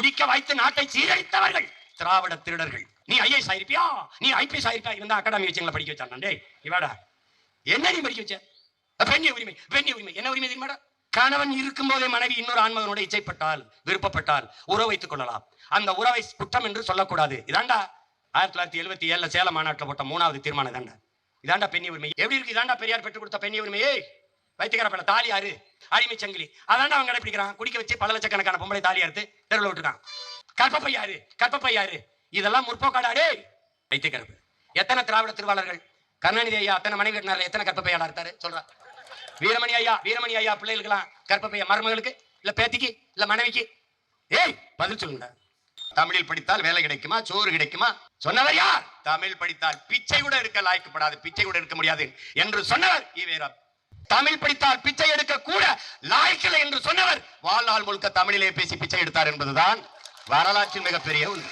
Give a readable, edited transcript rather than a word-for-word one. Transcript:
குடிக்க வைத்து நாட்டை சீரழித்தவர்கள் திராவிட திருடர்கள். நீ ஐஏஎஸ் ஆயிருப்பியா, நீ ஐபிஎஸ் ஆயிருப்பியா, இருந்தா அகாடமி வச்சுங்களை படிக்க வச்சான். டேய் இவாடா என்ன நீ படிக்க வச்ச? பெண்ணிய உரிமை, பெண்ணிய உரிமை என்ன உரிமை தெரியுமாடா? கணவன் இருக்கும் போதே மனைவி இன்னொரு ஆண்மகனோட இச்சைப்பட்டால், விருப்பப்பட்டால் உறவு வைத்துக் கொள்ளலாம். அந்த உறவை குற்றம் என்று சொல்லக்கூடாது. இதாண்டா 1977 சேலம் மாநாட்டில் போட்ட 3வது தீர்மானம். இதாண்டா இதாண்டா பெண்ணிய உரிமை. எப்படி இருக்கு? இதாண்டா பெரியார் பெற்றுக் கொடுத்த பெண்ணிய உரிமையே. வைத்தியக்கார பல தாலி யாரு? அடிமை சங்கிலி. அதாண்டா அவங்க கடைபிடிக்கிறான். குடிக்க வச்சு பல லட்சக்கணக்கான பொம்பளை தாலி அறுத்து தெருவில் விட்டுருக்கான். கற்பப்பை யாரு? கற்பப்பை யாரு? இதெல்லாம் முற்போக்காடாடே. வைத்தியக்கார எத்தனை திராவிட திருவாளர்கள்? கருணாநிதி ஐயா அத்தனை மனைவி கட்டினார், எத்தனை கற்பப்பையாடா இருக்காரு சொல்ற? வீரமணி ஐயா பிள்ளைகளுக்கெல்லாம் கற்பப்பையா? மருமகளுக்கு இல்ல பேத்திக்கு இல்ல மனைவிக்கு? ஏய் பதில் சொல்லுங்க. தமிழில் படித்தால் வேலை கிடைக்குமா, சோறு கிடைக்குமா? சொன்னவர் யார்? தமிழ் படித்தால் பிச்சை கூட எடுக்க லாய்க்கப்படாது, பிச்சை கூட எடுக்க முடியாது என்று சொன்னவர் ஈவேரா. தமிழ் படித்தால் பிச்சை எடுக்க கூட லாய்க்கலை என்று சொன்னவர் வாழ்நாள் முழுக்க தமிழிலே பேசி பிச்சை எடுத்தார் என்பதுதான் வரலாற்றின் மிகப்பெரிய உண்மை.